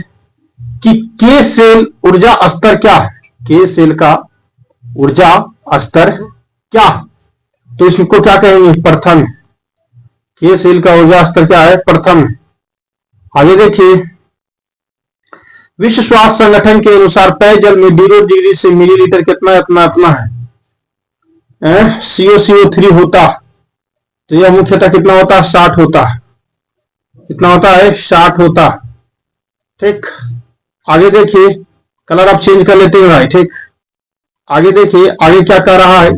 कि के सेल ऊर्जा स्तर क्या है, के सेल का ऊर्जा स्तर क्या, तो इसको क्या कहेंगे, प्रथम। के सेल का ऊर्जा स्तर क्या है, प्रथम। आगे देखिए विश्व स्वास्थ्य संगठन के अनुसार पेयजल में 0 डिग्री से मिलीलीटर कितना इतना इतना है CO3 होता, तो यह मुख्यतः कितना होता है, 60 होता है। कितना होता है, 60 होता। ठीक, आगे देखिए कलर आप चेंज कर लेते हैं भाई। ठीक, आगे देखिए आगे क्या कर रहा है,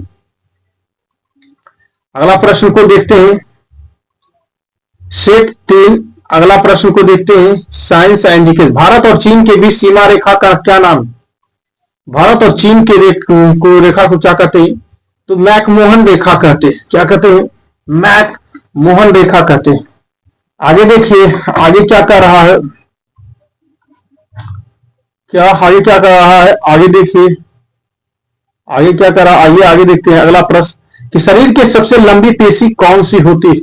अगला प्रश्न को देखते हैं, सेट 3। अगला प्रश्न को देखते हैं, साइंस एंड जीके। भारत और चीन के बीच सीमा रेखा का क्या नाम, भारत और चीन के रेखा को क्या कहते हैं, तो मैकमोहन रेखा कहते हैं। क्या कहते हैं, मैकमोहन रेखा कहते हैं। आगे देखिए आगे क्या कर रहा है, क्या आगे क्या कर रहा है, आगे देखिए आगे क्या कर रहा है, आइए आगे देखते हैं अगला प्रश्न कि शरीर की सबसे लंबी पेशी कौन सी होती है,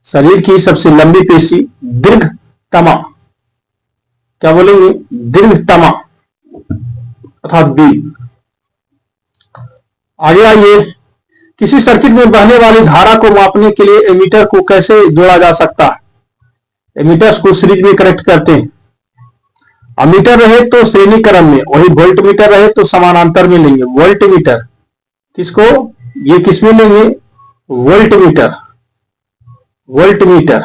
शरीर की सबसे लंबी पेशी दीर्घतमा, क्या बोलेंगे, दीर्घतमा अर्थात बी। आगे आइए किसी सर्किट में बहने वाली धारा को मापने के लिए एमीटर को कैसे जोड़ा जा सकता है, एमीटर्स को सीरीज में कनेक्ट करते हैं। अमीटर रहे तो श्रेणी क्रम में, वही वोल्ट मीटर रहे तो समानांतर में लेंगे। वोल्ट मीटर किसको, ये किसमें लेंगे, volt meter, volt meter,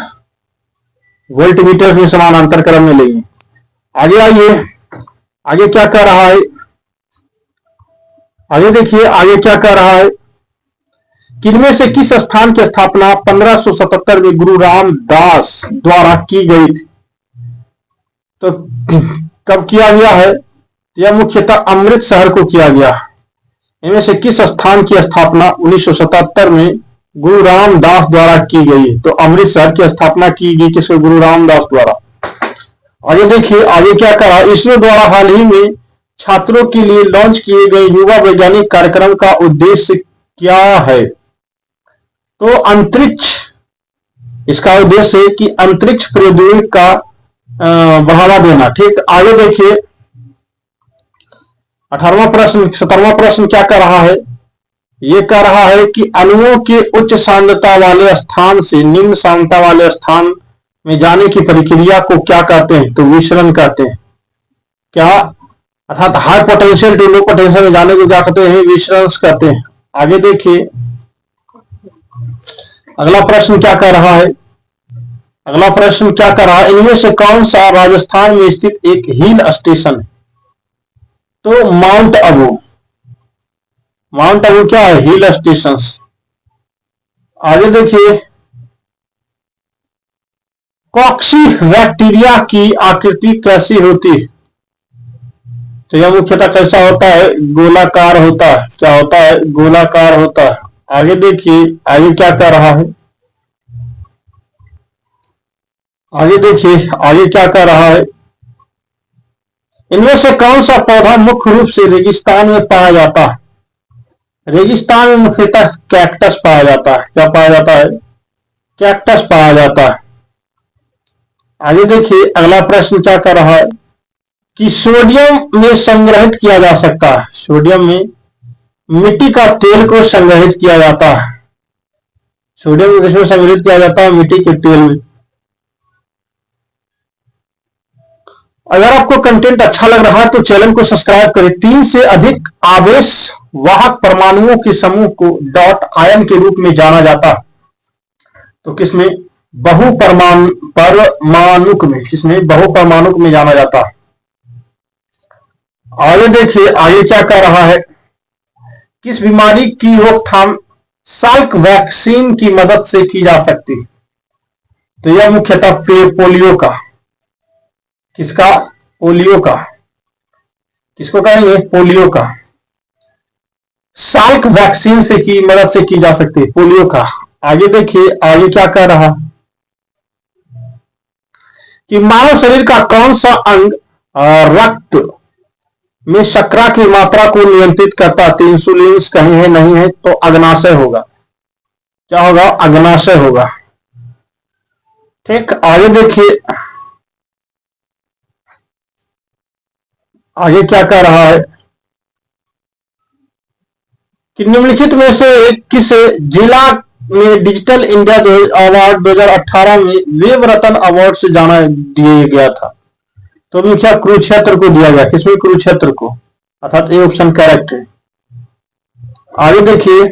volt meter में समानांतर क्रम में लेंगे। आगे आइए आगे क्या कर रहा है, आगे देखिए आगे क्या कर रहा है, किनमें से किस स्थान की स्थापना 1577 में गुरु रामदास द्वारा की गई थी, तो कब किया गया है, यह मुख्यतः अमृतसर को किया गया। इनमें से किस स्थान की स्थापना 1977 में गुरु रामदास द्वारा की गई, तो अमृतसर की स्थापना की गई किसके, गुरु रामदास द्वारा। आगे देखिए आगे क्या करा, इसरो द्वारा हाल ही में छात्रों के लिए लॉन्च किए गए युवा वैज्ञानिक कार्यक्रम का उद्देश्य क्या है, तो अंतरिक्ष, इसका उद्देश्य है कि अंतरिक्ष प्रौद्योगिकी का बढ़ावा देना। ठीक, आगे देखिए 18वां प्रश्न 17वां प्रश्न क्या कर रहा है, ये कह रहा है कि अणुओं के उच्च सांद्रता वाले स्थान से निम्न सांद्रता वाले स्थान में जाने की प्रक्रिया को क्या कहते हैं, तो विचलन कहते हैं। क्या, अर्थात high potential to low potential में जाने को क्या कहते हैं, विचलन कहते हैं। आगे देखिए अगला प्रश्न क्या कर रहा है, अगला प्रश्न क्या कर रहा है, इनमें से कौन सा राजस्थान में स्थित एक हिल स्टेशन है, तो माउंट अबू। माउंट अबू क्या है, हिल स्टेशन। आगे देखिए कॉक्सी बैक्टीरिया की आकृति कैसी होती है, तो यह मुख्यतः कैसा होता है, गोलाकार होता है। क्या होता है, गोलाकार होता है। आगे देखिए आगे क्या कर रहा है, आगे देखिए आगे क्या कर रहा है, इनमें से कौन सा पौधा मुख्य रूप से रेगिस्तान में पाया जाता है, रेगिस्तान में मुख्यतः कैक्टस पाया जाता है। क्या पाया जाता है, कैक्टस पाया जाता है। आगे देखिए अगला प्रश्न क्या कर रहा है कि सोडियम में संग्रहित किया जा सकता है, सोडियम में मिट्टी का तेल को संग्रहित किया जाता है। सोडियम को किसमें संग्रहित किया जाता है, मिट्टी के तेल में। अगर आपको कंटेंट अच्छा लग रहा है तो चैनल को सब्सक्राइब करें। 3 से अधिक आवेश वाहक परमाणुओं के समूह को डॉट आयन के रूप में जाना जाता है, तो किसमें, परमाणुक में, किसमें, बहुपरमाणुक में जाना जाता है। आगे देखिए आगे क्या कर रहा है, किस बीमारी की रोकथाम साल्क वैक्सीन की मदद से की जा सकती है, तो यह मुख्यतः पोलियो का, किसका, पोलियो का, किसको कहेंगे, पोलियो का। साल्क वैक्सीन से की मदद से की जा सकती है, पोलियो का। आगे देखिए आगे क्या कह रहा कि मानव शरीर का कौन सा अंग रक्त में शर्करा की मात्रा को नियंत्रित करता है, तो इंसुलिन कहीं है नहीं है, तो अग्नाशय होगा। क्या होगा, अग्नाशय होगा। ठीक, आगे देखिए, आगे क्या कह रहा है कि निम्नलिखित में से किस जिला में डिजिटल इंडिया अवार्ड 2018 में वेब रत्न अवार्ड से जाना दिया गया था। तो अभी क्या कुरुक्षेत्र को दिया गया, किसमें, कुरुक्षेत्र को, अर्थात ए ऑप्शन करेक्ट है। आगे देखिए,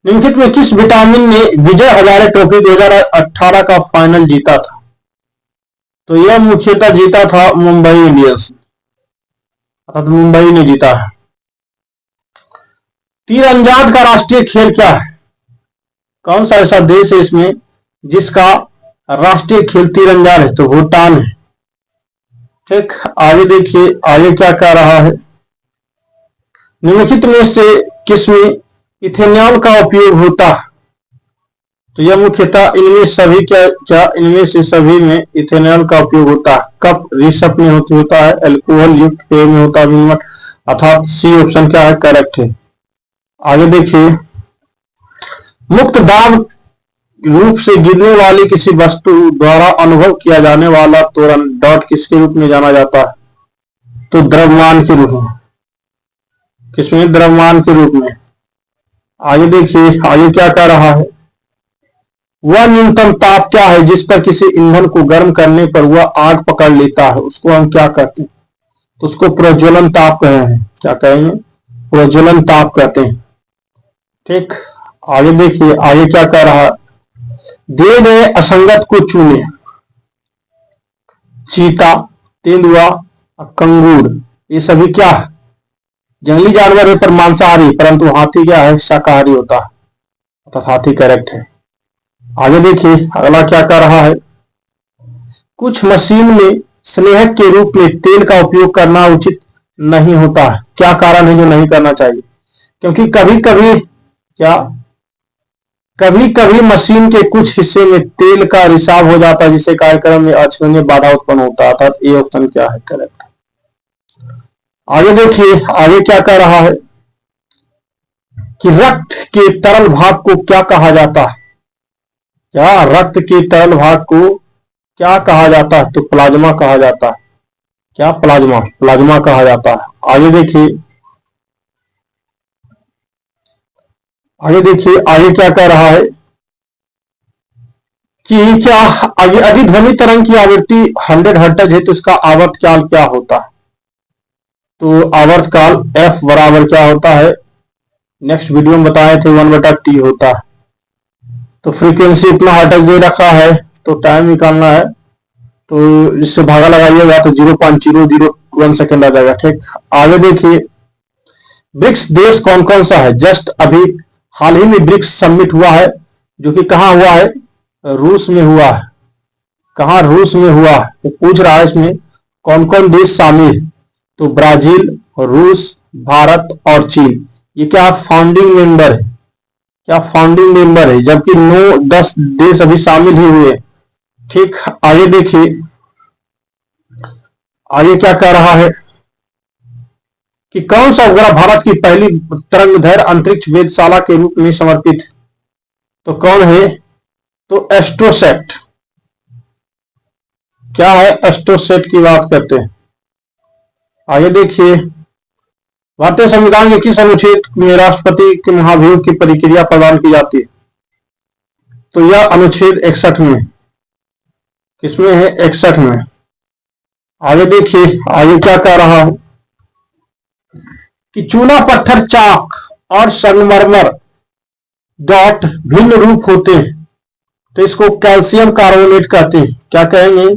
निम्नलिखित में किस विटामिन ने विजय हजारे ट्रॉफी 2018 का फाइनल जीता था। तो यह मुख्यतः जीता था मुंबई इंडियंस, अर्थात मुंबई ने जीता है। तीरंदाज का राष्ट्रीय खेल क्या है। कौन सा ऐसा देश है इसमें जिसका राष्ट्रीय खेल तीरंदाज है, तो भूटान है। ठीक, आगे देखिए, आगे क्या कह रहा है, निम्नलिखित में से किसमें इथेनॉल का उपयोग होता है। तो यह मुख्यतः इनमें सभी क्या इनमें से सभी में इथेनॉल का उपयोग होता है। कप रिसप में होता है, अल्कोहल युक्त पेय में होता है, अर्थात सी ऑप्शन क्या है, करेक्ट है। आगे देखिए, मुक्त दाब रूप से गिरने वाली किसी वस्तु द्वारा अनुभव किया जाने वाला त्वरण डॉट किसके रूप में जाना जाता है। तो द्रव्यमान के रूप में, किसमें, द्रव्यमान के रूप में। आगे देखिए, आगे क्या कह रहा है, वह न्यूनतम ताप क्या है जिस पर किसी ईंधन को गर्म करने पर वह आग पकड़ लेता है, उसको हम क्या कहते हैं। तो उसको प्रज्वलन ताप कहे हैं, क्या कहेंगे, प्रज्वलन ताप कहते हैं। ठीक, आगे देखिए, आगे क्या कह रहा है, दिए गए असंगत को चुने। चीता, तेंदुआ, कंगूर, ये सभी क्या है, जंगली जानवर है पर मांसाहारी, परंतु हाथी क्या है, शाकाहारी होता है, अर्थात हाथी करेक्ट है। आगे देखिए, अगला क्या कर रहा है, कुछ मशीन में स्नेहक के रूप में तेल का उपयोग करना उचित नहीं होता है। क्या कारण है जो नहीं करना चाहिए। क्योंकि कभी कभी क्या, कभी कभी मशीन के कुछ हिस्से में तेल का रिसाव हो जाता है, जिससे कार्यक्रम में अक्षमणीय बाधा उत्पन्न होता है, अर्थात ये ऑप्शन क्या है, करेक्ट। आगे देखिए, आगे क्या कह रहा है कि रक्त के तरल भाग को क्या कहा जाता है। क्या रक्त के तरल भाग को क्या कहा जाता है, तो प्लाज्मा कहा जाता है। क्या, प्लाज्मा, प्लाज्मा कहा जाता है। आगे देखिए, आगे देखिए, आगे क्या कह रहा है कि क्या अधिध्वनि तरंग की आवृत्ति 100 हर्ट्ज है, तो इसका आवर्तकाल क्या होता है। तो आवर्तकाल f बराबर क्या होता है, नेक्स्ट वीडियो में बताए थे 1/t होता है। तो फ्रीक्वेंसी इतना हर्ट्ज दे रखा है, तो टाइम निकालना है, तो इससे भागा लगाइएगा तो 0.001 सेकेंड आ जाएगा। ठीक, आगे देखिए, ब्रिक्स देश कौन कौन सा है। जस्ट अभी हाल ही में ब्रिक्स समिट हुआ है, जो कि कहाँ हुआ है, रूस में हुआ है। कहाँ, रूस में हुआ है। तो पूछ रहा है इसमें कौन कौन देश शामिल, तो ब्राजील, रूस, भारत और चीन, ये क्या फाउंडिंग मेंबर है, क्या फाउंडिंग मेंबर है, जबकि 9-10 देश अभी शामिल ही हुए। ठीक, आगे देखिए, आगे क्या कह रहा है कि कौन सा उपग्रह भारत की पहली तरंगदैर्घ्य अंतरिक्ष वेधशाला के रूप में समर्पित। तो कौन है, तो एस्ट्रोसेट। क्या है, एस्ट्रोसेट की बात करते हैं। आगे देखिए, भारतीय संविधान के किस अनुच्छेद में राष्ट्रपति के महाभियोग की प्रक्रिया प्रदान की जाती है। तो यह अनुच्छेद 61 में, किसमें है, 61 में। आगे देखिए, आगे क्या कह रहा है कि चूना पत्थर, चाक और संगमरमर डॉट भिन्न रूप होते हैं, तो इसको कैल्शियम कार्बोनेट कहते हैं। क्या कहेंगे,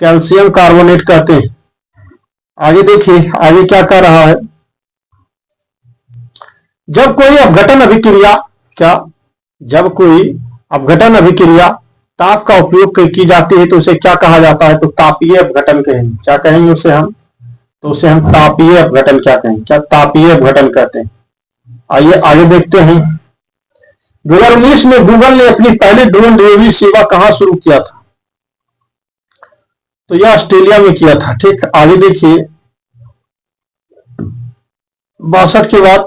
कैल्शियम कार्बोनेट कहते हैं। आगे देखिए, आगे क्या कह रहा है, जब कोई अपघटन अभिक्रिया, क्या, जब कोई अपघटन अभिक्रिया ताप का उपयोग की जाती है, तो उसे क्या कहा जाता है, तो तापीय अपघटन कहेंगे। क्या कहेंगे उसे हम, तो उसे हम तापीय अपघटन क्या कहेंगे, क्या तापीय अपघटन कहते हैं। आइए आगे देखते हैं, 2019 में गूगल ने अपनी पहली ड्रोन डिलीवरी सेवा कहां शुरू किया था। तो यह ऑस्ट्रेलिया में किया था। ठीक, आगे देखिए, 62 के बाद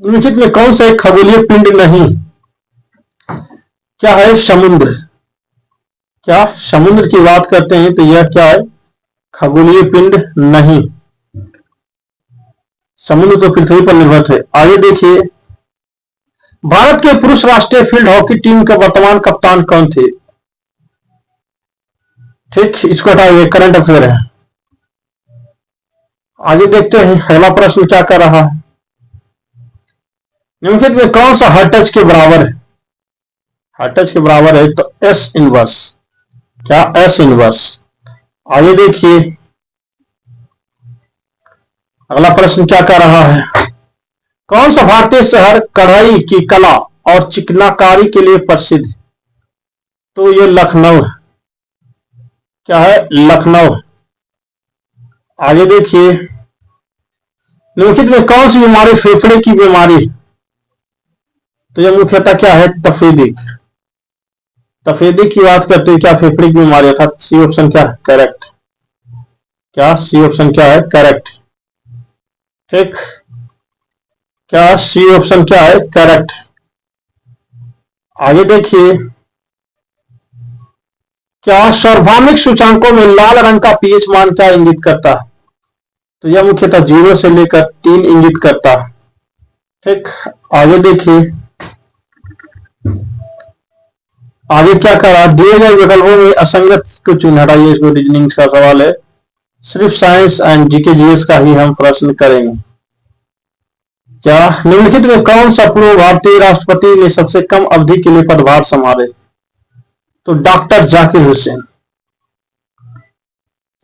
निम्नलिखित में कौन सा एक खगोलीय पिंड नहीं, क्या है समुद्र? क्या समुद्र की बात करते हैं तो यह क्या है? खगोलीय पिंड नहीं, समुद्र तो पृथ्वी पर निर्भर है। आगे देखिए, भारत के पुरुष राष्ट्रीय फील्ड हॉकी टीम के वर्तमान कप्तान कौन थे? ठीक, इसको हटाइए, करंट अफेयर है। आगे देखते हैं अगला प्रश्न क्या कर रहा है। निम्नलिखित में कौन सा हर टच के बराबर है? हर टच के बराबर है तो एस इनवर्स। क्या? S inverse. आगे देखिए अगला प्रश्न क्या कर रहा है। कौन सा भारतीय शहर कढ़ाई की कला और चिकनाकारी के लिए प्रसिद्ध? तो ये लखनऊ है। क्या है? लखनऊ। आगे देखिए, निम्नलिखित में कौन सी बीमारी फेफड़े की बीमारी? तो यह मुख्यतः क्या है? तपेदिक। तपेदिक की बात करते हैं, क्या फेफड़े की बीमारी, अर्थात सी ऑप्शन क्या है? करेक्ट। क्या? सी ऑप्शन क्या है? करेक्ट। ठीक, क्या सी ऑप्शन क्या है? करेक्ट। आगे देखिए, क्या सार्वभौमिक सूचांकों में लाल रंग का पीएच मान क्या इंगित करता है? तो यह मुख्यतः 0 से लेकर 3 इंगित करता है। ठीक, आगे देखिए, आगे क्या करा, दिए गए विकल्पों में असंगत को चुन हटाइए। इसको रीजनिंग का सवाल है, सिर्फ साइंस एंड जीके जीएस का ही हम प्रश्न करेंगे। क्या? निम्नलिखित में कौन सा पूर्व भारतीय राष्ट्रपति ने सबसे कम अवधि के लिए पदभार संभाले? तो डॉक्टर जाकिर हुसैन।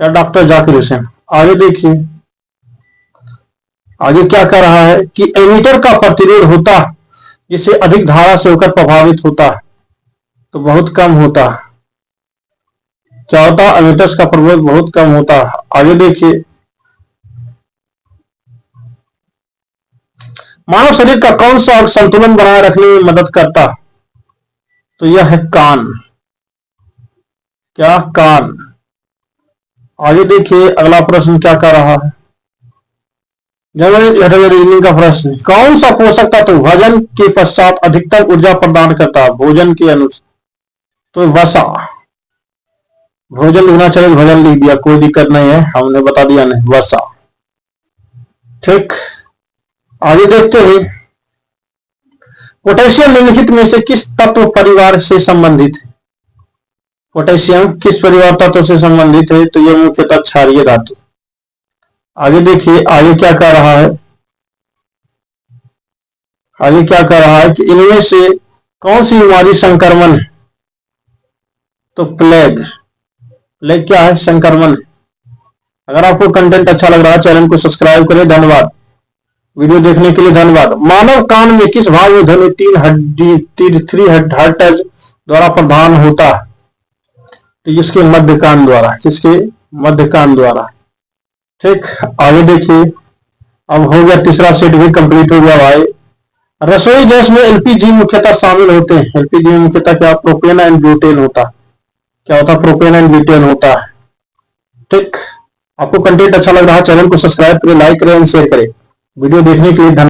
क्या? डॉक्टर जाकिर हुसैन। आगे देखिए, आगे क्या कर रहा है कि एमीटर का प्रतिरोध होता जिससे अधिक धारा से होकर प्रभावित होता है तो बहुत कम होता है। क्या होता है? एमीटर्स का प्रतिरोध बहुत कम होता है। आगे देखिए, मानव शरीर का कौन सा अंग संतुलन बनाए रखने में मदद करता? तो यह है कान। क्या? कान। आगे देखिए अगला प्रश्न क्या कर रहा है। रीजनिंग का प्रश्न, कौन सा पोषक तत्व भोजन के पश्चात अधिकतम ऊर्जा प्रदान करता है भोजन के अनुसार? तो वसा। भोजन लिखना चाहिए, भोजन लिख दिया, कोई दिक्कत नहीं है, हमने बता दिया नहीं, वसा। ठीक, आगे देखते हैं, पोटेशियम निम्नलिखित में से किस तत्व परिवार से संबंधित है? पोटेशियम किस परिवार तत्व से संबंधित है? तो यह मुख्यतः क्षारीय धातु। आगे देखिए, आगे क्या कर रहा है, आगे क्या कर रहा है कि इनमें से कौन सी बीमारी संक्रमण है? तो प्लेग। प्लेग क्या है? संक्रमण। अगर आपको कंटेंट अच्छा लग रहा है चैनल को सब्सक्राइब करें। धन्यवाद, वीडियो देखने के लिए धन्यवाद। मानव कान में किस भाग में ध्वनि 3 हर्ट्ज द्वारा प्रदान होता है? तो इसके मध्य कान द्वारा। किसके? मध्य कान द्वारा। ठीक, आगे देखिए, अब हो गया तीसरा सेट भी कंप्लीट हो गया भाई। रसोई गैस में एलपीजी मुख्यतः शामिल होते हैं। एलपीजी में मुख्यतः क्या? प्रोपेन एंड ब्यूटेन होता। क्या होता? प्रोपेन एंड ब्यूटेन होता है। ठीक, आपको कंटेंट अच्छा लग रहा है चैनल को सब्सक्राइब करें, लाइक करें एंड शेयर करें। वीडियो देखने के लिए धन्यवाद।